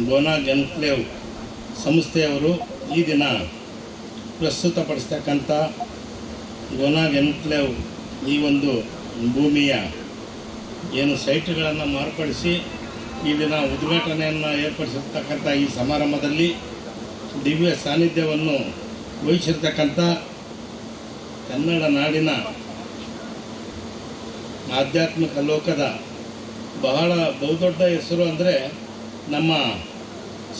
ಗೋನಾಗ್ enclave ಸಂಸ್ಥೆಯವರು ಈ ದಿನ ಪ್ರಸ್ತುತಪಡಿಸ್ತಕ್ಕಂಥ ಗೋನಾಗ್ ಎನ್ಕ್ಲೇವ್ ಈ ಒಂದು ಭೂಮಿಯ ಏನು ಸೈಟ್ಗಳನ್ನು ಮಾರ್ಪಡಿಸಿ ಈ ದಿನ ಉದ್ಘಾಟನೆಯನ್ನು ಏರ್ಪಡಿಸಿರ್ತಕ್ಕಂಥ ಈ ಸಮಾರಂಭದಲ್ಲಿ ದಿವ್ಯ ಸಾನ್ನಿಧ್ಯವನ್ನು ವಹಿಸಿರ್ತಕ್ಕಂಥ ಕನ್ನಡ ನಾಡಿನ ಆಧ್ಯಾತ್ಮಿಕ ಲೋಕದ ಬಹಳ ಬಹುದೊಡ್ಡ ಹೆಸರು ಅಂದರೆ ನಮ್ಮ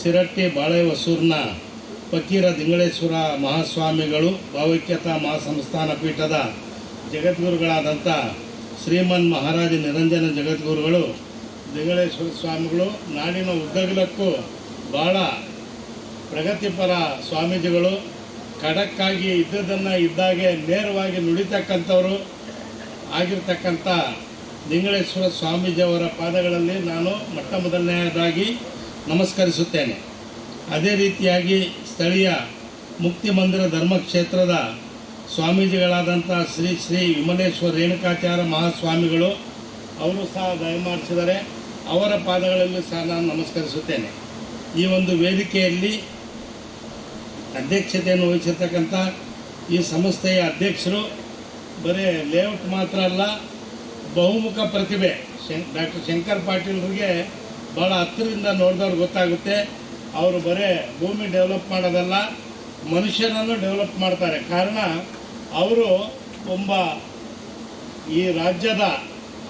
ಸಿರಟ್ಟಿ ಬಾಳೆಹೊಸೂರಿನ ಫಕೀರ ದಿಂಗಳೇಶ್ವರ ಮಹಾಸ್ವಾಮಿಗಳು ಭಾವೈಕ್ಯತಾ ಮಹಾಸಂಸ್ಥಾನ ಪೀಠದ ಜಗದ್ಗುರುಗಳಾದಂಥ ಶ್ರೀಮನ್ ಮಹಾರಾಜ ನಿರಂಜನ ಜಗದ್ಗುರುಗಳು ದಿಂಗಳೇಶ್ವರ ಸ್ವಾಮಿಗಳು ನಾಡಿನ ಉದ್ದಗಲಕ್ಕೂ ಭಾಳ ಪ್ರಗತಿಪರ ಸ್ವಾಮೀಜಿಗಳು, ಖಡಕ್ಕಾಗಿ ಇದ್ದದನ್ನು ಇದ್ದಾಗೆ ನೇರವಾಗಿ ನುಡಿತಕ್ಕಂಥವರು ಆಗಿರ್ತಕ್ಕಂಥ ದಿಂಗಳೇಶ್ವರ ಸ್ವಾಮೀಜಿಯವರ ಪಾದಗಳಲ್ಲಿ ನಾನು ಮೊಟ್ಟ ಮೊದಲನೆಯದಾಗಿ ನಮಸ್ಕರಿಸುತ್ತೇನೆ. ಅದೇ ರೀತಿಯಾಗಿ ಸ್ಥಳೀಯ ಮುಕ್ತಿ ಮಂದಿರ ಧರ್ಮಕ್ಷೇತ್ರದ ಸ್ವಾಮೀಜಿಗಳಾದಂಥ ಶ್ರೀ ಶ್ರೀ ವಿಮಲೇಶ್ವರ ರೇಣುಕಾಚಾರ್ಯ ಮಹಾಸ್ವಾಮಿಗಳು ಅವರು ಸಹ ದಯಮಾಡಿಸಿದರೆ ಅವರ ಪಾದಗಳಲ್ಲಿ ಸಹ ನಾನು ನಮಸ್ಕರಿಸುತ್ತೇನೆ. ಈ ಒಂದು ವೇದಿಕೆಯಲ್ಲಿ ಅಧ್ಯಕ್ಷತೆಯನ್ನು ವಹಿಸಿರ್ತಕ್ಕಂಥ ಈ ಸಂಸ್ಥೆಯ ಅಧ್ಯಕ್ಷರು ಬರೀ ಲೇಔಟ್ ಮಾತ್ರ ಅಲ್ಲ, ಬಹುಮುಖ ಪ್ರತಿಭೆ ಡಾಕ್ಟರ್ ಶಂಕರ್ ಪಾಟೀಲ್ರಿಗೆ ಭಾಳ ಹತ್ತಿರದಿಂದ ನೋಡಿದವ್ರು ಗೊತ್ತಾಗುತ್ತೆ. ಅವರು ಬರೀ ಭೂಮಿ ಡೆವಲಪ್ ಮಾಡೋದಲ್ಲ, ಮನುಷ್ಯನನ್ನು ಡೆವಲಪ್ ಮಾಡ್ತಾರೆ. ಕಾರಣ ಅವರು ಈ ರಾಜ್ಯದ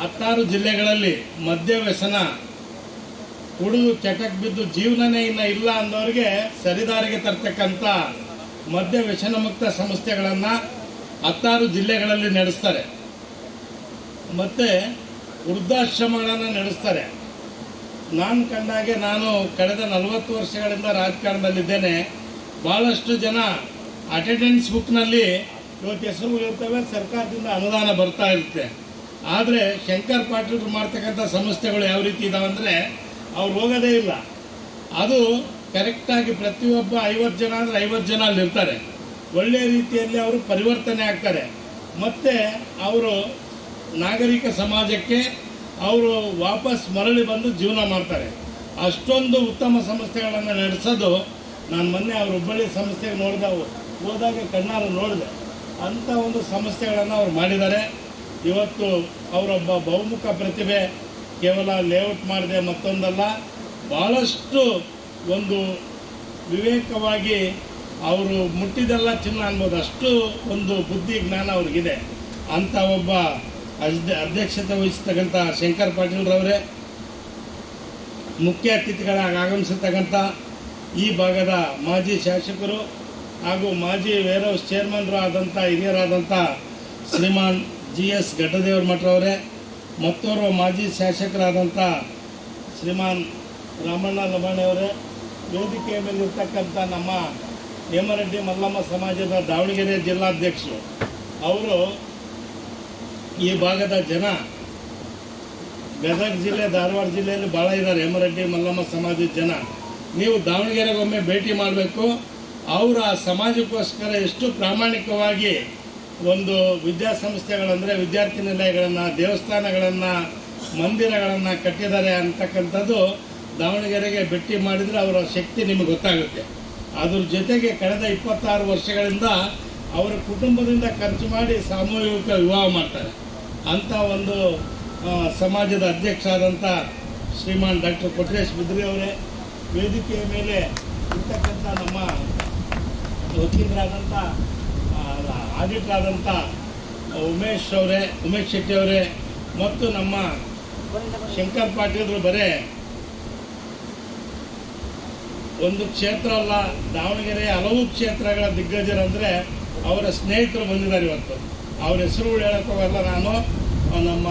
16 ಜಿಲ್ಲೆಗಳಲ್ಲಿ ಮದ್ಯ ವ್ಯಸನ ಕುಡಿದು ಕೆಟ್ಟಕ್ಕೆ ಬಿದ್ದು ಜೀವನನೇ ಇಲ್ಲ ಅಂದವ್ರಿಗೆ ಸರಿದಾರಿಗೆ ತರ್ತಕ್ಕಂಥ ಮದ್ಯ ವ್ಯಸನ ಮುಕ್ತ ಸಂಸ್ಥೆಗಳನ್ನು 16 ಜಿಲ್ಲೆಗಳಲ್ಲಿ ನಡೆಸ್ತಾರೆ. ಮತ್ತು ವೃದ್ಧಾಶ್ರಮಗಳನ್ನು ನಡೆಸ್ತಾರೆ. ನಾನು ಕಂಡಾಗೆ ನಾನು ಕಳೆದ 40 ವರ್ಷಗಳಿಂದ ರಾಜಕಾರಣದಲ್ಲಿದ್ದೇನೆ. ಭಾಳಷ್ಟು ಜನ ಅಟೆಂಡೆನ್ಸ್ ಬುಕ್ನಲ್ಲಿ ಇವತ್ತು ಹೆಸರು ಇರ್ತವೆ, ಸರ್ಕಾರದಿಂದ ಅನುದಾನ ಬರ್ತಾ ಇರುತ್ತೆ. ಆದರೆ ಶಂಕರ್ ಪಾಟೀಲ್ರು ಮಾಡ್ತಕ್ಕಂಥ ಸಂಸ್ಥೆಗಳು ಯಾವ ರೀತಿ ಇದಾವೆ ಅಂದರೆ ಅವ್ರು ಹೋಗೋದೇ ಇಲ್ಲ. ಅದು ಕರೆಕ್ಟಾಗಿ ಪ್ರತಿಯೊಬ್ಬ 50 ಜನ ಅಂದರೆ 50 ಜನ ಅಲ್ಲಿರ್ತಾರೆ. ಒಳ್ಳೆಯ ರೀತಿಯಲ್ಲಿ ಅವರು ಪರಿವರ್ತನೆ ಆಗ್ತಾರೆ. ಮತ್ತು ಅವರು ನಾಗರಿಕ ಸಮಾಜಕ್ಕೆ ಅವರು ವಾಪಸ್ ಮರಳಿ ಬಂದು ಜೀವನ ಮಾಡ್ತಾರೆ. ಅಷ್ಟೊಂದು ಉತ್ತಮ ಸಂಸ್ಥೆಗಳನ್ನು ನಡೆಸೋದು ನಾನು ಮೊನ್ನೆ ಅವ್ರ ಹುಬ್ಬಳ್ಳಿ ಸಂಸ್ಥೆಗೆ ಹೋದಾಗ ಕಣ್ಣಾರು ನೋಡಿದೆ. ಅಂಥ ಒಂದು ಸಂಸ್ಥೆಗಳನ್ನು ಅವ್ರು ಮಾಡಿದ್ದಾರೆ. ಇವತ್ತು ಅವರೊಬ್ಬ ಬಹುಮುಖ ಪ್ರತಿಭೆ, ಕೇವಲ ಲೇಔಟ್ ಮಾಡಿದೆ ಮತ್ತೊಂದಲ್ಲ, ಭಾಳಷ್ಟು ಒಂದು ವಿವೇಕವಾಗಿ ಅವರು ಮುಟ್ಟಿದೆಲ್ಲ ಚಿನ್ನ ಅನ್ಬೋದು, ಅಷ್ಟು ಒಂದು ಬುದ್ಧಿ ಜ್ಞಾನ ಅವ್ರಿಗಿದೆ. ಅಂಥ ಒಬ್ಬ ಅಧ್ಯಕ್ಷತೆ ವಹಿಸ್ತಕ್ಕಂಥ ಶಂಕರ್ ಪಾಟೀಲ್ರವರೇ ಮುಖ್ಯ ಅತಿಥಿಗಳಾಗಿ ಆಗಮಿಸಿರ್ತಕ್ಕಂಥ ಈ ಭಾಗದ ಮಾಜಿ ಶಾಸಕರು ಹಾಗೂ ಮಾಜಿ ವೇರ್ ಹೌಸ್ ಚೇರ್ಮನ್ರು ಆದಂಥ ಹಿರಿಯರಾದಂಥ ಶ್ರೀಮಾನ್ GS ಗಡ್ಡದೇವರ ಮಠರವರೇ, ಮತ್ತೋರ್ವ ಮಾಜಿ ಶಾಸಕರಾದಂಥ ಶ್ರೀಮಾನ್ ರಾಮಣ್ಣ ಲಮಾಣಿಯವರೇ, ವೇದಿಕೆಯ ಮೇಲಿರ್ತಕ್ಕಂಥ ನಮ್ಮ ಹೇಮರೆಡ್ಡಿ ಮಲ್ಲಮ್ಮ ಸಮಾಜದ ದಾವಣಗೆರೆ ಜಿಲ್ಲಾಧ್ಯಕ್ಷರು, ಅವರು ಈ ಭಾಗದ ಜನ ಗದಗ ಜಿಲ್ಲೆ ಧಾರವಾಡ ಜಿಲ್ಲೆಯಲ್ಲಿ ಭಾಳ ಇದ್ದಾರೆ. ಹೇಮರೆಡ್ಡಿ ಮಲ್ಲಮ್ಮ ಸಮಾಜದ ಜನ, ನೀವು ದಾವಣಗೆರೆಗೊಮ್ಮೆ ಭೇಟಿ ಮಾಡಬೇಕು. ಅವರ ಸಮಾಜಕ್ಕೋಸ್ಕರ ಎಷ್ಟು ಪ್ರಾಮಾಣಿಕವಾಗಿ ಒಂದು ವಿದ್ಯಾಸಂಸ್ಥೆಗಳಂದರೆ ವಿದ್ಯಾರ್ಥಿ ನಿಲಯಗಳನ್ನು, ದೇವಸ್ಥಾನಗಳನ್ನು, ಮಂದಿರಗಳನ್ನು ಕಟ್ಟಿದ್ದಾರೆ ಅಂತಕ್ಕಂಥದ್ದು ದಾವಣಗೆರೆಗೆ ಭೇಟಿ ಮಾಡಿದರೆ ಅವರ ಶಕ್ತಿ ನಿಮಗೆ ಗೊತ್ತಾಗುತ್ತೆ. ಅದ್ರ ಜೊತೆಗೆ ಕಳೆದ 26 ವರ್ಷಗಳಿಂದ ಅವರ ಕುಟುಂಬದಿಂದ ಖರ್ಚು ಮಾಡಿ ಸಾಮೂಹಿಕ ವಿವಾಹ ಮಾಡ್ತಾರೆ. ಅಂಥ ಒಂದು ಸಮಾಜದ ಅಧ್ಯಕ್ಷ ಆದಂಥ ಶ್ರೀಮಾನ್ ಡಾಕ್ಟರ್ ಕೊಟ್ರೇಶ್ ಬಿದ್ರಿ ಅವರೇ, ವೇದಿಕೆಯ ಮೇಲೆ ಇರ್ತಕ್ಕಂಥ ನಮ್ಮ ವಕೀಲರಾದಂಥ ಆಡಿಟರ್ ಆದಂಥ ಉಮೇಶ್ ಶೆಟ್ಟಿ ಅವರೇ, ಮತ್ತು ನಮ್ಮ ಶಂಕರ್ ಪಾಟೀಲ್ರು ಬರೇ ಒಂದು ಕ್ಷೇತ್ರ ಅಲ್ಲ, ದಾವಣಗೆರೆ ಹಲವು ಕ್ಷೇತ್ರಗಳ ದಿಗ್ಗಜರಂದರೆ ಅವರ ಸ್ನೇಹಿತರು ಬಂದಿದ್ದಾರೆ. ಇವತ್ತು ಅವ್ರ ಹೆಸರುಗಳು ಹೇಳೋಕ್ಕೋಗಲ್ಲ ನಾನು. ನಮ್ಮ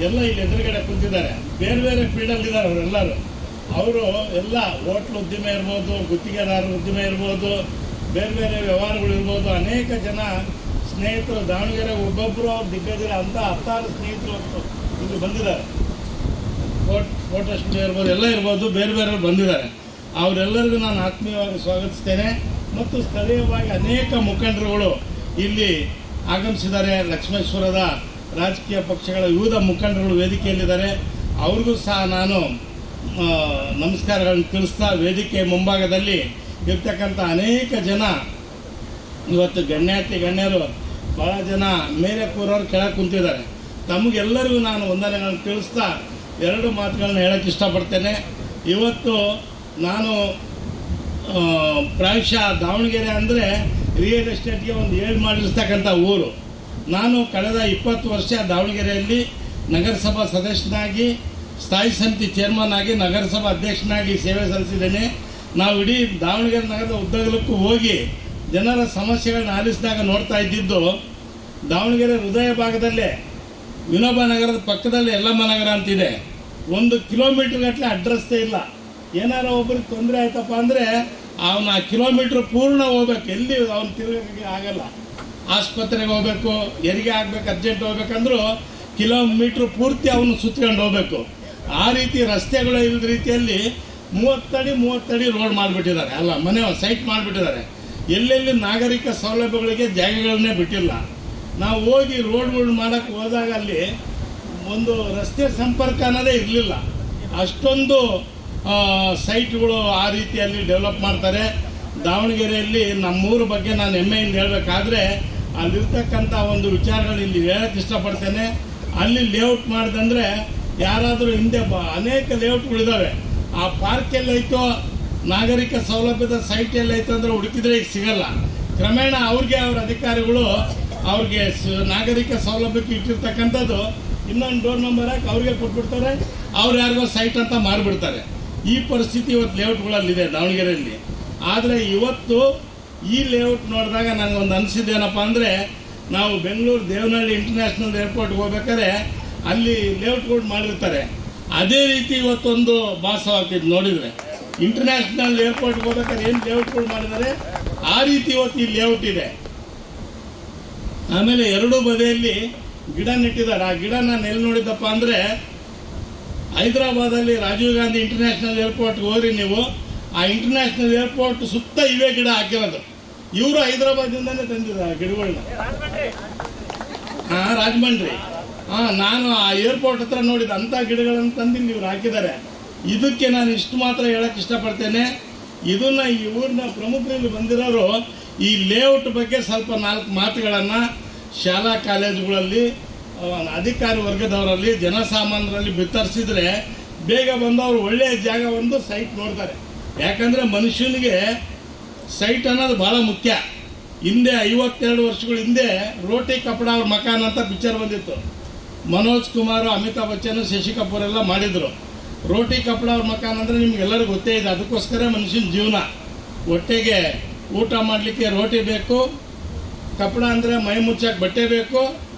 ಎಲ್ಲ ಇಲ್ಲಿ ಎದುರುಗಡೆ ಕುಂತಿದ್ದಾರೆ, ಬೇರೆ ಬೇರೆ ಫೀಲ್ಡಲ್ಲಿದ್ದಾರೆ ಅವರೆಲ್ಲರೂ. ಅವರು ಎಲ್ಲ ಹೋಟ್ಲ್ ಉದ್ದಿಮೆ ಇರ್ಬೋದು, ಗುತ್ತಿಗೆದಾರರ ಉದ್ದಿಮೆ ಇರ್ಬೋದು, ಬೇರೆ ಬೇರೆ ವ್ಯವಹಾರಗಳು ಇರ್ಬೋದು. ಅನೇಕ ಜನ ಸ್ನೇಹಿತರು ದಾವಣಗೆರೆ ಒಬ್ಬೊಬ್ಬರು ಅವ್ರು ದಿಗ್ಗಜರ ಅಂತ 16 ಸ್ನೇಹಿತರು ಇಲ್ಲಿ ಬಂದಿದ್ದಾರೆ. ಫೋಟೋ ಸ್ಟುಡಿಯೋ ಇರ್ಬೋದು, ಎಲ್ಲ ಇರ್ಬೋದು, ಬೇರೆ ಬೇರೆ ಬಂದಿದ್ದಾರೆ. ಅವರೆಲ್ಲರಿಗೂ ನಾನು ಆತ್ಮೀಯವಾಗಿ ಸ್ವಾಗತಿಸ್ತೇನೆ. ಮತ್ತು ಸ್ಥಳೀಯವಾಗಿ ಅನೇಕ ಮುಖಂಡರುಗಳು ಇಲ್ಲಿ ಆಗಮಿಸಿದ್ದಾರೆ. ಲಕ್ಷ್ಮೇಶ್ವರದ ರಾಜಕೀಯ ಪಕ್ಷಗಳ ವಿವಿಧ ಮುಖಂಡರುಗಳು ವೇದಿಕೆಯಲ್ಲಿದ್ದಾರೆ. ಅವ್ರಿಗೂ ಸಹ ನಾನು ನಮಸ್ಕಾರಗಳನ್ನು ತಿಳಿಸ್ತಾ ವೇದಿಕೆ ಮುಂಭಾಗದಲ್ಲಿ ಇರ್ತಕ್ಕಂಥ ಅನೇಕ ಜನ ಇವತ್ತು ಗಣ್ಯರು ಭಾಳ ಜನ ಮೇಲೆ ಕೂರೋರು ಕೆಳಗೆ ಕುಂತಿದ್ದಾರೆ. ತಮಗೆಲ್ಲರಿಗೂ ನಾನು ವಂದನೆಗಳನ್ನು ತಿಳಿಸ್ತಾ ಎರಡು ಮಾತುಗಳನ್ನ ಹೇಳೋಕ್ಕೆ ಇಷ್ಟಪಡ್ತೇನೆ. ಇವತ್ತು ನಾನು ಪ್ರಾಯಶಃ ದಾವಣಗೆರೆ ಅಂದರೆ ರಿಯಲ್ ಎಸ್ಟೇಟ್ಗೆ ಒಂದು ಏಳು ಮಾಡಿರ್ತಕ್ಕಂಥ ಊರು. ನಾನು ಕಳೆದ 20 ವರ್ಷ ದಾವಣಗೆರೆಯಲ್ಲಿ ನಗರಸಭಾ ಸದಸ್ಯನಾಗಿ, ಸ್ಥಾಯಿ ಸಮಿತಿ ಚೇರ್ಮನ್ ಆಗಿ, ನಗರಸಭಾ ಅಧ್ಯಕ್ಷನಾಗಿ ಸೇವೆ ಸಲ್ಲಿಸಿದ್ದೇನೆ. ನಾವು ಇಡೀ ದಾವಣಗೆರೆ ನಗರದ ಉದ್ದಗಲಕ್ಕೂ ಹೋಗಿ ಜನರ ಸಮಸ್ಯೆಗಳನ್ನ ಆಲಿಸಿದಾಗ ನೋಡ್ತಾ ಇದ್ದಿದ್ದು, ದಾವಣಗೆರೆ ಹೃದಯ ಭಾಗದಲ್ಲೇ ವಿನೋಬ ನಗರದ ಪಕ್ಕದಲ್ಲಿ ಯಲ್ಲಮ್ಮ ನಗರ ಅಂತಿದೆ. 1 ಕಿಲೋಮೀಟರ್ ಗಟ್ಟಲೆ ಅಡ್ರೆಸ್ಸೇ ಇಲ್ಲ. ಏನಾರ ಒಬ್ರಿಗೆ ತೊಂದರೆ ಆಯ್ತಪ್ಪ ಅಂದರೆ ಅವನು ಆ ಕಿಲೋಮೀಟ್ರ್ ಪೂರ್ಣ ಹೋಗ್ಬೇಕು, ಎಲ್ಲಿ ಅವ್ನು ತಿರುಗಕ್ಕೆ ಆಗಲ್ಲ. ಆಸ್ಪತ್ರೆಗೆ ಹೋಗ್ಬೇಕು, ಹೆರಿಗೆ ಆಗ್ಬೇಕು, ಅರ್ಜೆಂಟ್ ಹೋಗ್ಬೇಕಂದ್ರೂ ಕಿಲೋಮೀಟ್ರ್ ಪೂರ್ತಿ ಅವನು ಸುತ್ಕೊಂಡು ಹೋಗ್ಬೇಕು. ಆ ರೀತಿ ರಸ್ತೆಗಳು ಇಲ್ಲದ ರೀತಿಯಲ್ಲಿ 30 ಅಡಿ ರೋಡ್ ಮಾಡಿಬಿಟ್ಟಿದ್ದಾರೆ, ಅಲ್ಲ ಮನೆ ಸೈಟ್ ಮಾಡಿಬಿಟ್ಟಿದ್ದಾರೆ. ಎಲ್ಲೆಲ್ಲಿ ನಾಗರಿಕ ಸೌಲಭ್ಯಗಳಿಗೆ ಜಾಗಗಳನ್ನೇ ಬಿಟ್ಟಿಲ್ಲ. ನಾವು ಹೋಗಿ ರೋಡ್ಗಳು ಮಾಡೋಕ್ಕೆ ಹೋದಾಗ ಅಲ್ಲಿ ಒಂದು ರಸ್ತೆ ಸಂಪರ್ಕ ಅನ್ನೋದೇ ಇರಲಿಲ್ಲ. ಅಷ್ಟೊಂದು ಸೈಟ್ಗಳು ಆ ರೀತಿಯಲ್ಲಿ ಡೆವಲಪ್ ಮಾಡ್ತಾರೆ. ದಾವಣಗೆರೆಯಲ್ಲಿ ನಮ್ಮೂರ ಬಗ್ಗೆ ನಾನು ಹೆಮ್ಮೆಯಿಂದ ಹೇಳಬೇಕಾದ್ರೆ ಅಲ್ಲಿರ್ತಕ್ಕಂಥ ಒಂದು ವಿಚಾರಗಳು ಇಲ್ಲಿ ಹೇಳಕ್ಕೆ ಇಷ್ಟಪಡ್ತೇನೆ. ಅಲ್ಲಿ ಲೇಔಟ್ ಮಾಡಿದಂದರೆ ಯಾರಾದರೂ ಹಿಂದೆ ಅನೇಕ ಲೇಔಟ್ಗಳಿದ್ದಾವೆ. ಆ ಪಾರ್ಕ್ ಎಲ್ಲೈತೋ, ನಾಗರಿಕ ಸೌಲಭ್ಯದ ಸೈಟ್ ಎಲ್ಲೈತೋ ಅಂದರೆ ಹುಡುಕಿದ್ರೆ ಈಗ ಸಿಗಲ್ಲ. ಕ್ರಮೇಣ ಅವ್ರ ಅಧಿಕಾರಿಗಳು ಅವ್ರಿಗೆ ನಾಗರಿಕ ಸೌಲಭ್ಯಕ್ಕೆ ಇಟ್ಟಿರ್ತಕ್ಕಂಥದ್ದು ಇನ್ನೊಂದು ಡೋರ್ ನಂಬರ್ ಹಾಕಿ ಅವ್ರಿಗೆ ಕೊಟ್ಬಿಡ್ತಾರೆ, ಅವ್ರು ಯಾರಿಗೋ ಸೈಟ್ ಅಂತ ಮಾರಿಬಿಡ್ತಾರೆ. ಈ ಪರಿಸ್ಥಿತಿ ಇವತ್ತು ಲೇಔಟ್ಗಳಲ್ಲಿದೆ ದಾವಣಗೆರೆಯಲ್ಲಿ. ಆದರೆ ಇವತ್ತು ಈ ಲೇಔಟ್ ನೋಡಿದಾಗ ನನಗೊಂದು ಅನಿಸಿದ್ದೇನಪ್ಪ ಅಂದರೆ, ನಾವು ಬೆಂಗಳೂರು ದೇವನಹಳ್ಳಿ ಇಂಟರ್ನ್ಯಾಷನಲ್ ಏರ್ಪೋರ್ಟ್ಗೆ ಹೋಗ್ಬೇಕಾದ್ರೆ ಅಲ್ಲಿ ಲೇಔಟ್ಗಳು ಮಾಡಿರ್ತಾರೆ. ಅದೇ ರೀತಿ ಇವತ್ತೊಂದು ಭಾಸವಾಗ್ತಿದ್ದು ನೋಡಿದರೆ, ಇಂಟರ್ನ್ಯಾಷನಲ್ ಏರ್ಪೋರ್ಟ್ಗೆ ಹೋಗ್ಬೇಕಾದ್ರೆ ಏನು ಲೇಔಟ್ಗಳು ಮಾಡಿದ್ದಾರೆ ಆ ರೀತಿ ಇವತ್ತು ಈ ಲೇಔಟ್ ಇದೆ. ಆಮೇಲೆ ಎರಡೂ ಬದಿಯಲ್ಲಿ ಗಿಡ ನೆಟ್ಟಿದ್ದಾರೆ. ಆ ಗಿಡ ನಾನು ಎಲ್ಲಿ ನೋಡಿದ್ದಪ್ಪ ಅಂದರೆ, ಹೈದರಾಬಾದಲ್ಲಿ ರಾಜೀವ್ ಗಾಂಧಿ ಇಂಟರ್ನ್ಯಾಷನಲ್ ಏರ್ಪೋರ್ಟ್ಗೆ ಹೋಗ್ರಿ ನೀವು, ಆ ಇಂಟರ್ನ್ಯಾಷನಲ್ ಏರ್ಪೋರ್ಟ್ ಸುತ್ತ ಇವೇ ಗಿಡ ಹಾಕಿರೋದು. ಇವರು ಹೈದರಾಬಾದಿಂದನೇ ತಂದಿದ್ದಾರೆ ಗಿಡಗಳನ್ನ. ರಾಜಮಂಡ್ರಿ. ನಾನು ಆ ಏರ್ಪೋರ್ಟ್ ಹತ್ರ ನೋಡಿದ ಅಂಥ ಗಿಡಗಳನ್ನು ತಂದು ಇವ್ರು ಹಾಕಿದ್ದಾರೆ. ಇದಕ್ಕೆ ನಾನು ಇಷ್ಟು ಮಾತ್ರ ಹೇಳಕ್ಕೆ ಇಷ್ಟಪಡ್ತೇನೆ. ಇದನ್ನು ಈ ಊರಿನ ಪ್ರಮುಖರಲ್ಲಿ ಬಂದಿರೋರು ಈ ಲೇಔಟ್ ಬಗ್ಗೆ ಸ್ವಲ್ಪ 4 ಮಾತುಗಳನ್ನು ಶಾಲಾ ಕಾಲೇಜುಗಳಲ್ಲಿ ಅಧಿಕಾರಿ ವರ್ಗದವರಲ್ಲಿ, ಜನಸಾಮಾನ್ಯರಲ್ಲಿ ಬಿತ್ತರಿಸಿದ್ರೆ ಬೇಗ ಬಂದವರು ಒಳ್ಳೆಯ ಜಾಗ ಒಂದು ಸೈಟ್ ನೋಡ್ತಾರೆ. ಯಾಕಂದರೆ ಮನುಷ್ಯನಿಗೆ ಸೈಟ್ ಅನ್ನೋದು ಭಾಳ ಮುಖ್ಯ. ಹಿಂದೆ 52 ವರ್ಷಗಳ ಹಿಂದೆ ರೋಟಿ ಕಪಡ ಅವ್ರ ಮಕಾನ್ ಅಂತ ಪಿಕ್ಚರ್ ಬಂದಿತ್ತು. ಮನೋಜ್ ಕುಮಾರ್, ಅಮಿತಾಬ್ ಬಚ್ಚನ್, ಶಶಿ ಕಪೂರ್ ಎಲ್ಲ ಮಾಡಿದರು. ರೋಟಿ ಕಪಡ ಅವ್ರ ಮಕಾನ್ ಅಂದರೆ ನಿಮ್ಗೆಲ್ಲರಿಗೂ ಗೊತ್ತೇ ಇದೆ. ಅದಕ್ಕೋಸ್ಕರ ಮನುಷ್ಯನ ಜೀವನ. ಹೊಟ್ಟೆಗೆ ಊಟ ಮಾಡಲಿಕ್ಕೆ ರೋಟಿ ಬೇಕು, ಕಪಡ ಅಂದರೆ ಮೈ ಮುಚ್ಚಕ್ಕೆ ಬಟ್ಟೆ ಬೇಕು,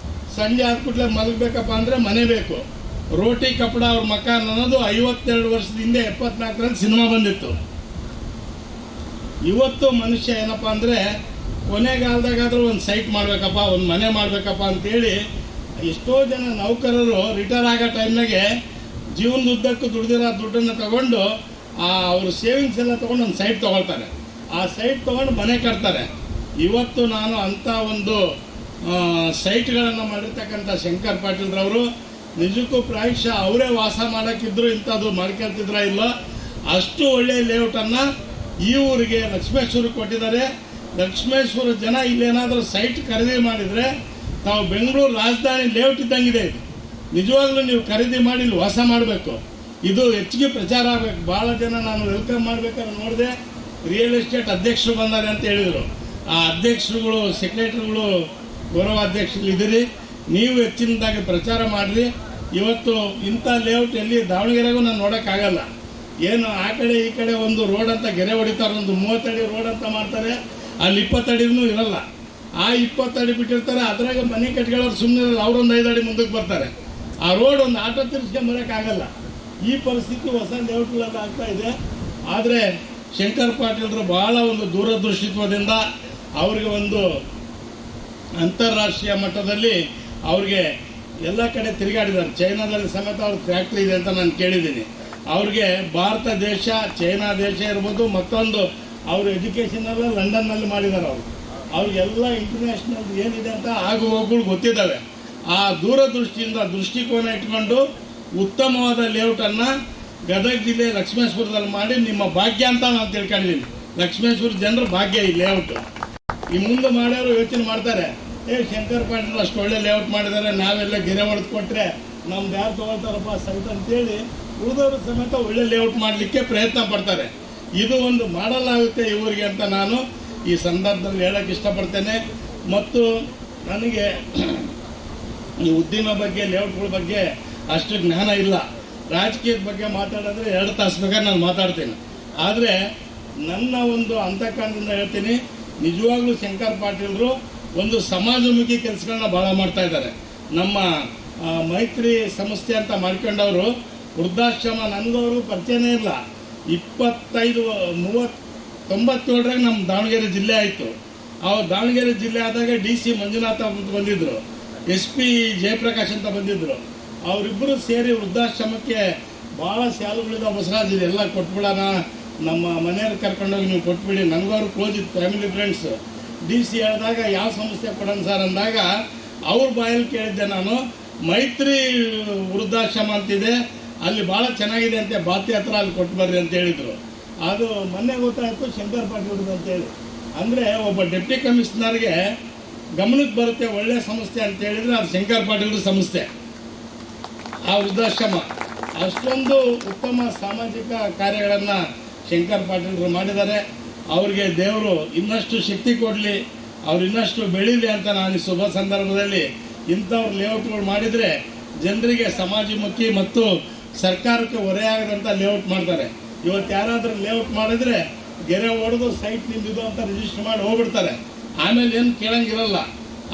ಸಂಜೆ ಆದ್ಬಿಟ್ಲೆ ಮಲಗಬೇಕಪ್ಪ ಅಂದರೆ ಮನೆ ಬೇಕು. ರೋಟಿ ಕಪಡ ಅವ್ರ ಮಕಾನ್ ಅನ್ನೋದು 52 ವರ್ಷದ ಹಿಂದೆ 74ರಲ್ಲಿ ಸಿನಿಮಾ ಬಂದಿತ್ತು. ಇವತ್ತು ಮನುಷ್ಯ ಏನಪ್ಪ ಅಂದರೆ ಕೊನೆಗಾಲದಾಗಾದರೂ ಒಂದು ಸೈಟ್ ಮಾಡಬೇಕಪ್ಪ, ಒಂದು ಮನೆ ಮಾಡಬೇಕಪ್ಪ ಅಂತೇಳಿ ಎಷ್ಟೋ ಜನ ನೌಕರರು ರಿಟೈರ್ ಆಗೋ ಟೈಮ್ನಾಗೆ ಜೀವನದುದ್ದಕ್ಕೂ ದುಡ್ದಿರೋ ದುಡ್ಡನ್ನು ತಗೊಂಡು ಅವರು ಸೇವಿಂಗ್ಸ್ ಎಲ್ಲ ತೊಗೊಂಡು ಒಂದು ಸೈಟ್ ತೊಗೊಳ್ತಾರೆ. ಆ ಸೈಟ್ ತೊಗೊಂಡು ಮನೆ ಕಟ್ತಾರೆ. ಇವತ್ತು ನಾನು ಅಂಥ ಒಂದು ಸೈಟ್ಗಳನ್ನು ಮಾಡಿರ್ತಕ್ಕಂಥ ಶಂಕರ್ ಪಾಟೀಲ್ರವರು ನಿಜಕ್ಕೂ ಪ್ರಾಯಶಃ ಅವರೇ ವಾಸ ಮಾಡೋಕ್ಕಿದ್ರು ಇಂಥದ್ದು ಮಾಡ್ಕೊಳ್ತಿದ್ರ ಇಲ್ಲ, ಅಷ್ಟು ಒಳ್ಳೆಯ ಲೇಔಟನ್ನು ಈ ಊರಿಗೆ ಲಕ್ಷ್ಮೇಶ್ವರಕ್ಕೆ ಕೊಟ್ಟಿದ್ದಾರೆ. ಲಕ್ಷ್ಮೇಶ್ವರ ಜನ ಇಲ್ಲೇನಾದರೂ ಸೈಟ್ ಖರೀದಿ ಮಾಡಿದರೆ ತಾವು ಬೆಂಗಳೂರು ರಾಜಧಾನಿ ಲೇಔಟ್ ಇದ್ದಂಗಿದೆ. ಇದು ನಿಜವಾಗ್ಲೂ ನೀವು ಖರೀದಿ ಮಾಡಿ ಇಲ್ಲಿ ವಾಸ ಮಾಡಬೇಕು. ಇದು ಹೆಚ್ಚಿಗೆ ಪ್ರಚಾರ ಆಗಬೇಕು. ಭಾಳ ಜನ ನಾನು ವೆಲ್ಕಮ್ ಮಾಡಬೇಕಾದ್ರೆ ನೋಡಿದೆ, ರಿಯಲ್ ಎಸ್ಟೇಟ್ ಅಧ್ಯಕ್ಷರು ಬಂದಾರೆ ಅಂತ ಹೇಳಿದರು. ಆ ಅಧ್ಯಕ್ಷರುಗಳು, ಸೆಕ್ರೆಟರಿಗಳು, ಗೌರವ ಅಧ್ಯಕ್ಷರು ಇದ್ದೀರಿ, ನೀವು ಹೆಚ್ಚಿನದಾಗಿ ಪ್ರಚಾರ ಮಾಡಿರಿ. ಇವತ್ತು ಇಂಥ ಲೇಔಟ್ ಎಲ್ಲಿ ದಾವಣಗೆರೆಗೂ ನಾನು ನೋಡೋಕ್ಕಾಗಲ್ಲ. ಏನು ಆ ಕಡೆ ಈ ಕಡೆ ಒಂದು ರೋಡ್ ಅಂತ ಗೆರೆ ಹೊಡಿತಾರೆ, ಒಂದು 30 ಅಡಿ ರೋಡ್ ಅಂತ ಮಾಡ್ತಾರೆ, ಅಲ್ಲಿ 20 ಅಡಿನೂ ಇರಲ್ಲ. ಆ 20 ಅಡಿ ಬಿಟ್ಟಿರ್ತಾರೆ, ಅದ್ರಾಗ ಮನೆ ಕಟ್ಕೊಳ್ಳೋರು ಸುಮ್ಮನೆ ಅವರೊಂದು 5 ಅಡಿ ಮುಂದಕ್ಕೆ ಬರ್ತಾರೆ. ಆ ರೋಡ್ ಒಂದು ಆಟೋ ತಿರ್ಸ್ಕೊಂಬರೋಕ್ಕಾಗಲ್ಲ. ಈ ಪರಿಸ್ಥಿತಿ ಹೊಸ ಲೇಔಟ್ಗಳಲ್ಲಿ ಆಗ್ತಾ ಇದೆ. ಆದರೆ ಶಂಕರ್ ಪಾಟೀಲ್ರು ಭಾಳ ಒಂದು ದೂರದೃಷ್ಟಿತ್ವದಿಂದ ಅವ್ರಿಗೆ ಒಂದು ಅಂತಾರಾಷ್ಟ್ರೀಯ ಮಟ್ಟದಲ್ಲಿ ಅವ್ರಿಗೆ ಎಲ್ಲ ಕಡೆ ತಿರುಗಾಡಿದ್ದಾರೆ. ಚೈನಾದಲ್ಲಿ ಸಮೇತ ಅವ್ರ ಫ್ಯಾಕ್ಟ್ರಿ ಇದೆ ಅಂತ ನಾನು ಕೇಳಿದ್ದೀನಿ. ಅವ್ರಿಗೆ ಭಾರತ ದೇಶ, ಚೈನಾ ದೇಶ ಇರ್ಬೋದು, ಮತ್ತೊಂದು ಅವರು ಎಜುಕೇಷನೆಲ್ಲ ಲಂಡನ್ನಲ್ಲಿ ಮಾಡಿದ್ದಾರೆ. ಅವ್ರಿಗೆಲ್ಲ ಇಂಟರ್ನ್ಯಾಷನಲ್ ಏನಿದೆ ಅಂತ ಆಗು ಹೋಗುಗಳು ಗೊತ್ತಿದ್ದಾವೆ. ಆ ದೂರದೃಷ್ಟಿಯಿಂದ ದೃಷ್ಟಿಕೋನ ಇಟ್ಕೊಂಡು ಉತ್ತಮವಾದ ಲೇಔಟನ್ನು ಗದಗ ಜಿಲ್ಲೆ ಲಕ್ಷ್ಮೇಶ್ವರದಲ್ಲಿ ಮಾಡಿ ನಿಮ್ಮ ಭಾಗ್ಯ ಅಂತ ನಾನು ತಿಳ್ಕೊಂಡಿದ್ದೀನಿ. ಲಕ್ಷ್ಮೇಶ್ವರ ಜನರ ಭಾಗ್ಯ ಈ ಲೇಔಟ್. ಈ ಮುಂದೆ ಮಾಡೋರು ಯೋಚನೆ ಮಾಡ್ತಾರೆ, ಶಂಕರ್ ಪಾಟೀಲ್ ಅಷ್ಟು ಒಳ್ಳೆ ಲೇಔಟ್ ಮಾಡಿದ್ದಾರೆ, ನಾವೆಲ್ಲ ಗೆರೆ ಹೊಡೆದು ಕೊಟ್ಟರೆ ನಮ್ದು ಯಾರು ತೊಗೊಳ್ತಾರಪ್ಪ ಸಹಿತ ಅಂತೇಳಿ ಉಳಿದವರು ಸಮೇತ ಒಳ್ಳೆ ಲೇಔಟ್ ಮಾಡಲಿಕ್ಕೆ ಪ್ರಯತ್ನ ಪಡ್ತಾರೆ. ಇದು ಒಂದು ಮಾಡಲಾಗುತ್ತೆ ಇವರಿಗೆ ಅಂತ ನಾನು ಈ ಸಂದರ್ಭದಲ್ಲಿ ಹೇಳಕ್ಕೆ ಇಷ್ಟಪಡ್ತೇನೆ. ಮತ್ತು ನನಗೆ ಈ ಉದ್ಯಮ ಬಗ್ಗೆ, ಲೇಔಟ್ಗಳ ಬಗ್ಗೆ ಅಷ್ಟು ಜ್ಞಾನ ಇಲ್ಲ. ರಾಜಕೀಯದ ಬಗ್ಗೆ ಮಾತಾಡಿದ್ರೆ 2 ತಾಸು ಬೇಕಾದ್ರೆ ನಾನು ಮಾತಾಡ್ತೀನಿ. ಆದರೆ ನನ್ನ ಒಂದು ಅಂತಃಕರಣದಿಂದ ಹೇಳ್ತೀನಿ, ನಿಜವಾಗ್ಲೂ ಶಂಕರ್ ಪಾಟೀಲ್ರು ಒಂದು ಸಮಾಜಮುಖಿ ಕೆಲಸಗಳನ್ನ ಭಾಳ ಮಾಡ್ತಾ ಇದ್ದಾರೆ. ನಮ್ಮ ಮೈತ್ರಿ ಸಂಸ್ಥೆ ಅಂತ ಮಾಡ್ಕೊಂಡವರು ವೃದ್ಧಾಶ್ರಮ ನನಗವರು ಪರಿಚಯನೇ ಇಲ್ಲ. 97ರಾಗ ನಮ್ಮ ದಾವಣಗೆರೆ ಜಿಲ್ಲೆ ಆಯಿತು. ದಾವಣಗೆರೆ ಜಿಲ್ಲೆ ಆದಾಗ DC ಮಂಜುನಾಥ ಅಂತ ಬಂದಿದ್ದರು, SP ಜಯಪ್ರಕಾಶ್ ಅಂತ ಬಂದಿದ್ದರು. ಅವರಿಬ್ಬರು ಸೇರಿ ವೃದ್ಧಾಶ್ರಮಕ್ಕೆ ಭಾಳ ಶಾಲೆಗಳಿಂದ ಬಸವರಾಜ್ ಎಲ್ಲ ಕೊಟ್ಬಿಡೋಣ, ನಮ್ಮ ಮನೆಯವ್ರು ಕರ್ಕೊಂಡೋಗಿ ನೀವು ಕೊಟ್ಬಿಡಿ. ನನಗವ್ರು ಕ್ಲೋಸ್ ಇತ್ತು, ಫ್ಯಾಮಿಲಿ ಫ್ರೆಂಡ್ಸ್. DC ಹೇಳಿದಾಗ ಯಾವ ಸಂಸ್ಥೆ ಕೊಡೋಣ ಸರ್ ಅಂದಾಗ ಅವ್ರ ಬಾಯಲ್ಲಿ ಕೇಳಿದ್ದೆ ನಾನು, ಮೈತ್ರಿ ವೃದ್ಧಾಶ್ರಮ ಅಂತಿದೆ, ಅಲ್ಲಿ ಭಾಳ ಚೆನ್ನಾಗಿದೆ ಅಂತೆ, ಬಾತಿ ಹತ್ರ ಅಲ್ಲಿ ಕೊಟ್ಟು ಬರ್ರಿ ಅಂತ ಹೇಳಿದರು. ಅದು ಮೊನ್ನೆ ಗೊತ್ತಾಯಿತು ಶಂಕರ್ ಪಾಟೀಲ್ ಅಂತೇಳಿ. ಅಂದರೆ ಒಬ್ಬ ಡೆಪ್ಟಿ ಕಮಿಷನರ್ಗೆ ಗಮನಕ್ಕೆ ಬರುತ್ತೆ ಒಳ್ಳೆ ಸಂಸ್ಥೆ ಅಂತ ಹೇಳಿದರೆ ಅದು ಶಂಕರ್ ಪಾಟೀಲ್ ಸಂಸ್ಥೆ. ಆ ವೃದ್ಧಾಶ್ರಮ ಅಷ್ಟೊಂದು ಉತ್ತಮ ಸಾಮಾಜಿಕ ಕಾರ್ಯಗಳನ್ನು ಶಂಕರ್ ಪಾಟೀಲ್ರು ಮಾಡಿದ್ದಾರೆ. ಅವ್ರಿಗೆ ದೇವರು ಇನ್ನಷ್ಟು ಶಕ್ತಿ ಕೊಡಲಿ, ಅವ್ರು ಇನ್ನಷ್ಟು ಬೆಳೀಲಿ ಅಂತ ನಾನು ಈ ಶುಭ ಸಂದರ್ಭದಲ್ಲಿ ಇಂಥವ್ರು ಲೇಔಟ್ಗಳು ಮಾಡಿದರೆ ಜನರಿಗೆ ಸಮಾಜಮುಖಿ ಮತ್ತು ಸರ್ಕಾರಕ್ಕೆ ಹೊರೆಯಾಗದಂಥ ಲೇಔಟ್ ಮಾಡ್ತಾರೆ. ಇವತ್ತು ಯಾರಾದರೂ ಲೇಔಟ್ ಮಾಡಿದರೆ ಗೆರೆ ಹೊಡೆದು ಸೈಟ್ ನಿಂದಿದ್ದು ಅಂತ ರಿಜಿಸ್ಟರ್ ಮಾಡಿ ಹೋಗ್ಬಿಡ್ತಾರೆ, ಆಮೇಲೆ ಏನು ಕೇಳಂಗಿರಲ್ಲ.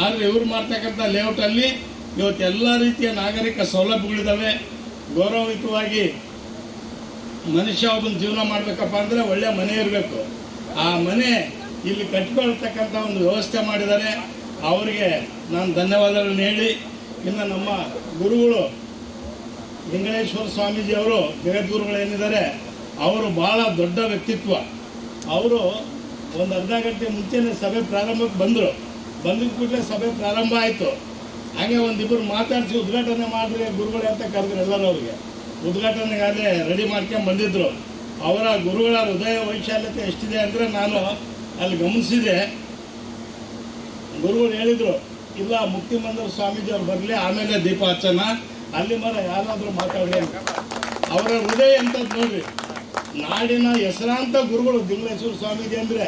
ಆದರೆ ಇವ್ರು ಮಾಡ್ತಕ್ಕಂಥ ಲೇಔಟಲ್ಲಿ ಇವತ್ತು ಎಲ್ಲ ರೀತಿಯ ನಾಗರಿಕ ಸೌಲಭ್ಯಗಳಿದ್ದಾವೆ. ಗೌರವಯುತವಾಗಿ ಮನುಷ್ಯ ಒಬ್ಬನ ಜೀವನ ಮಾಡಬೇಕಪ್ಪ ಅಂದರೆ ಒಳ್ಳೆಯ ಮನೆ ಇರಬೇಕು. ಆ ಮನೆ ಇಲ್ಲಿ ಕಟ್ಕೊಳ್ತಕ್ಕಂಥ ಒಂದು ವ್ಯವಸ್ಥೆ ಮಾಡಿದ್ದಾರೆ. ಅವರಿಗೆ ನಾನು ಧನ್ಯವಾದಗಳನ್ನು ಹೇಳಿ, ಇನ್ನು ನಮ್ಮ ಗುರುಗಳು ಲಿಂಗೇಶ್ವರ ಸ್ವಾಮೀಜಿಯವರು ಜಗದ್ಗುರುಗಳು ಏನಿದ್ದಾರೆ ಅವರು ಭಾಳ ದೊಡ್ಡ ವ್ಯಕ್ತಿತ್ವ. ಅವರು ಒಂದು ಅರ್ಧ ಗಂಟೆ ಮುಂಚೆನೇ ಸಭೆ ಪ್ರಾರಂಭಕ್ಕೆ ಬಂದಿದ್ದ ಕೂಡಲೇ ಸಭೆ ಪ್ರಾರಂಭ ಆಯಿತು. ಹಾಗೆ ಒಂದಿಬ್ಬರು ಮಾತಾಡಿಸಿ ಉದ್ಘಾಟನೆ ಮಾಡಿದ್ರೆ ಗುರುಗಳೇ ಅಂತ ಕರೆದ್ರು. ಎಲ್ಲರೂ ಅವರಿಗೆ ಉದ್ಘಾಟನೆಗಾಗಲೇ ರೆಡಿ ಮಾಡ್ಕೊಂಡು ಬಂದಿದ್ದರು. ಅವರ ಗುರುಗಳ ಹೃದಯ ವೈಶಾಲ್ಯತೆ ಎಷ್ಟಿದೆ ಅಂದರೆ ನಾನು ಅಲ್ಲಿ ಗಮನಿಸಿದೆ. ಗುರುಗಳು ಹೇಳಿದರು, ಇಲ್ಲ ಮುಕ್ತಿಮಂದಿರ ಸ್ವಾಮೀಜಿ ಅವ್ರು ಬರಲಿ, ಆಮೇಲೆ ದೀಪ ಹಚ್ಚನ, ಅಲ್ಲಿ ಮರ ಯಾರಾದರೂ ಮಾತಾಡಲಿ ಅಂತ. ಅವರ ಹೃದಯ ಎಂಥದ್ದು ನೋಡ್ರಿ. ನಾಡಿನ ಹೆಸರಾಂತ ಗುರುಗಳು ಲಿಂಗೇಶ್ವರ ಸ್ವಾಮೀಜಿ ಅಂದರೆ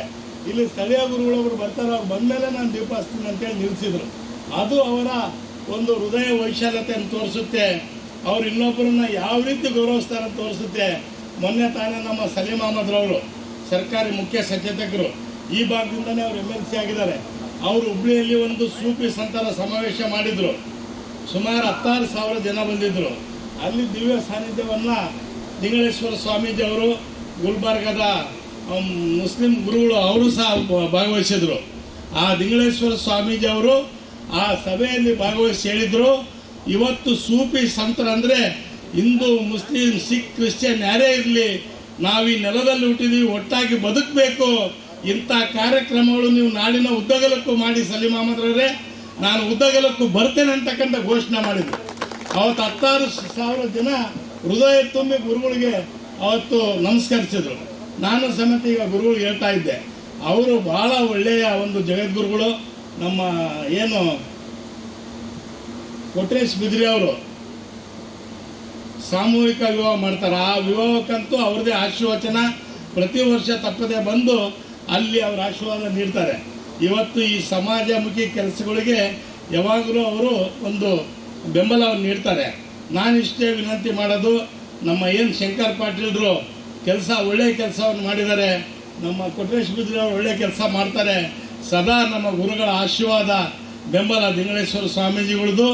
ಇಲ್ಲಿ ಸ್ಥಳೀಯ ಗುರುಗಳೊಬ್ಬರು ಬರ್ತಾರೆ, ಅವ್ರು ಬಂದಮೇಲೆ ನಾನು ದೀಪ ಹಚ್ತೀನಿ ಅಂತೇಳಿ ನಿಲ್ಲಿಸಿದರು. ಅದು ಅವರ ಒಂದು ಹೃದಯ ವೈಶಾಲ್ಯತೆಯನ್ನು ತೋರಿಸುತ್ತೆ. ಅವ್ರು ಇನ್ನೊಬ್ಬರನ್ನ ಯಾವ ರೀತಿ ಗೌರವಿಸ್ತಾರೆ ಅಂತ ತೋರಿಸುತ್ತೆ. ಮೊನ್ನೆ ತಾನೇ ನಮ್ಮ ಸಲೀಂ ಅಹಮದ್ರವರು ಸರ್ಕಾರಿ ಮುಖ್ಯ ಸಚೇತಕರು, ಈ ಭಾಗದಿಂದನೇ ಅವರು MLC ಆಗಿದ್ದಾರೆ. ಅವರು ಹುಬ್ಳಿಯಲ್ಲಿ ಒಂದು ಸೂಫಿ ಸಂತರ ಸಮಾವೇಶ ಮಾಡಿದರು. ಸುಮಾರು 16,000 ಜನ ಬಂದಿದ್ದರು. ಅಲ್ಲಿ ದಿವ್ಯ ಸಾನ್ನಿಧ್ಯವನ್ನು ಲಿಂಗೇಶ್ವರ ಸ್ವಾಮೀಜಿ ಅವರು, ಗುಲ್ಬರ್ಗದ ಮುಸ್ಲಿಂ ಗುರುಗಳು ಅವರು ಸಹ ಭಾಗವಹಿಸಿದರು. ಆ ಲಿಂಗೇಶ್ವರ ಸ್ವಾಮೀಜಿ ಅವರು ಆ ಸಭೆಯಲ್ಲಿ ಭಾಗವಹಿಸಿ ಹೇಳಿದರು, ಇವತ್ತು ಸೂಫಿ ಸಂತರಂದರೆ ಹಿಂದೂ, ಮುಸ್ಲಿಂ, ಸಿಖ್, ಕ್ರಿಶ್ಚಿಯನ್ ಯಾರೇ ಇರಲಿ, ನಾವು ಈ ನೆಲದಲ್ಲಿ ಹುಟ್ಟಿದೀವಿ, ಒಟ್ಟಾಗಿ ಬದುಕಬೇಕು. ಇಂಥ ಕಾರ್ಯಕ್ರಮಗಳು ನೀವು ನಾಡಿನ ಉದ್ದಗಲಕ್ಕೂ ಮಾಡಿ ಸಲೀಂ ಅಹಮದ್ರವರೇ, ನಾನು ಉದ್ದಗಲಕ್ಕೂ ಬರ್ತೇನೆ ಅಂತಕ್ಕಂಥ ಘೋಷಣೆ ಮಾಡಿದ್ರು. ಅವತ್ತು 16,000 ಜನ ಹೃದಯ ತುಂಬಿ ಗುರುಗಳಿಗೆ ಅವತ್ತು ನಮಸ್ಕರಿಸಿದ್ರು. ನಾನು ಸಮೇತ ಈಗ ಗುರುಗಳಿಗೆ ಹೇಳ್ತಾ ಇದ್ದೆ, ಅವರು ಭಾಳ ಒಳ್ಳೆಯ ಒಂದು ಜಗದ್ಗುರುಗಳು. ನಮ್ಮ ಏನು ಕೊಟ್ರೇಶ್ ಬಿದ್ರಿ ಅವರು ಸಾಮೂಹಿಕ ವಿವಾಹ ಮಾಡ್ತಾರೆ. ಆ ವಿವಾಹಕ್ಕಂತೂ ಅವ್ರದ್ದೇ ಆಶೀರ್ವಚನ ಪ್ರತಿ ವರ್ಷ ತಪ್ಪದೆ ಬಂದು ಅಲ್ಲಿ ಅವ್ರ ಆಶೀರ್ವಾದ ನೀಡ್ತಾರೆ. ಇವತ್ತು ಈ ಸಮಾಜಮುಖಿ ಕೆಲಸಗಳಿಗೆ ಯಾವಾಗಲೂ ಅವರು ಒಂದು ಬೆಂಬಲವನ್ನು ನೀಡ್ತಾರೆ. ನಾನಿಷ್ಟೇ ವಿನಂತಿ ಮಾಡೋದು, ನಮ್ಮ ಏನು ಶಂಕರ್ ಪಾಟೀಲ್ರು ಕೆಲಸ ಒಳ್ಳೆಯ ಕೆಲಸವನ್ನು ಮಾಡಿದ್ದಾರೆ, ನಮ್ಮ ಕೊಟ್ರೇಶ್ ಬಿದ್ರಿ ಅವರು ಒಳ್ಳೆಯ ಕೆಲಸ ಮಾಡ್ತಾರೆ. ಸದಾ ನಮ್ಮ ಗುರುಗಳ ಆಶೀರ್ವಾದ, ಬೆಂಬಲ ಲಿಂಗೇಶ್ವರ ಸ್ವಾಮೀಜಿಗಳದ್ದು,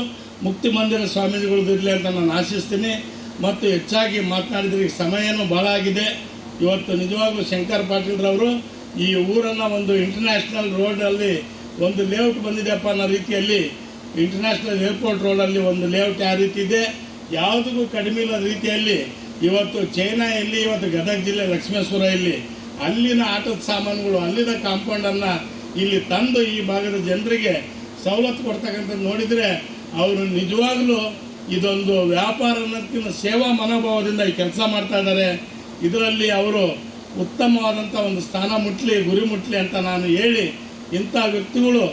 ಮುಕ್ತಿ ಮಂದಿರ ಸ್ವಾಮೀಜಿಗಳದ್ದು ಇರಲಿ ಅಂತ ನಾನು ಆಶಿಸ್ತೀನಿ. ಮತ್ತು ಹೆಚ್ಚಾಗಿ ಮಾತನಾಡಿದ್ರೆ ಸಮಯನೂ ಭಾಳ ಆಗಿದೆ. ಇವತ್ತು ನಿಜವಾಗ್ಲೂ ಶಂಕರ್ ಪಾಟೀಲ್ರವರು ಈ ಊರನ್ನು ಒಂದು ಇಂಟರ್ನ್ಯಾಷನಲ್ ರೋಡಲ್ಲಿ ಒಂದು ಲೇಔಟ್ ಬಂದಿದೆಯಪ್ಪ ಅನ್ನೋ ರೀತಿಯಲ್ಲಿ, ಇಂಟರ್ನ್ಯಾಷನಲ್ ಏರ್ಪೋರ್ಟ್ ರೋಡಲ್ಲಿ ಒಂದು ಲೇಔಟ್ ಯಾವ ರೀತಿ ಇದೆ, ಯಾವುದಕ್ಕೂ ಕಡಿಮೆ ಇಲ್ಲದ ರೀತಿಯಲ್ಲಿ ಇವತ್ತು ಚೈನಾ ಎಲ್ಲಿ, ಇವತ್ತು ಗದಗ ಜಿಲ್ಲೆ ಲಕ್ಷ್ಮೇಶ್ವರ ಇಲ್ಲಿ, ಅಲ್ಲಿನ ಆಟದ ಸಾಮಾನುಗಳು, ಅಲ್ಲಿನ ಕಾಂಪೌಂಡನ್ನು ಇಲ್ಲಿ ತಂದು ಈ ಭಾಗದ ಜನರಿಗೆ ಸವಲತ್ತು ಕೊಡ್ತಕ್ಕಂಥದ್ದು ನೋಡಿದರೆ ಅವರು ನಿಜವಾಗ್ಲೂ ಇದೊಂದು ವ್ಯಾಪಾರ ಅನ್ನೋದಕ್ಕಿಂತ ಸೇವಾ ಮನೋಭಾವದಿಂದ ಈ ಕೆಲಸ ಮಾಡ್ತಾ ಇದ್ದಾರೆ. ಇದರಲ್ಲಿ ಅವರು ಉತ್ತಮವಾದಂಥ ಒಂದು ಸ್ಥಾನ ಮುಟ್ಲಿ, ಗುರಿ ಮುಟ್ಲಿ ಅಂತ ನಾನು ಹೇಳಿ, ಇಂಥ ವ್ಯಕ್ತಿಗಳು,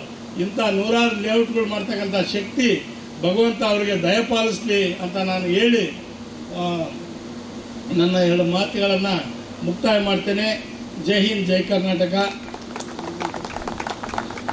ಇಂಥ ನೂರಾರು ಲೇಔಟ್ಗಳು ಮಾಡ್ತಕ್ಕಂಥ ಶಕ್ತಿ ಭಗವಂತ ಅವರಿಗೆ ದಯಪಾಲಿಸಲಿ ಅಂತ ನಾನು ಹೇಳಿ ನನ್ನ ಎರಡು ಮಾತುಗಳನ್ನು ಮುಕ್ತಾಯ ಮಾಡ್ತೇನೆ. ಜೈ ಹಿಂದ್, ಜೈ ಕರ್ನಾಟಕ.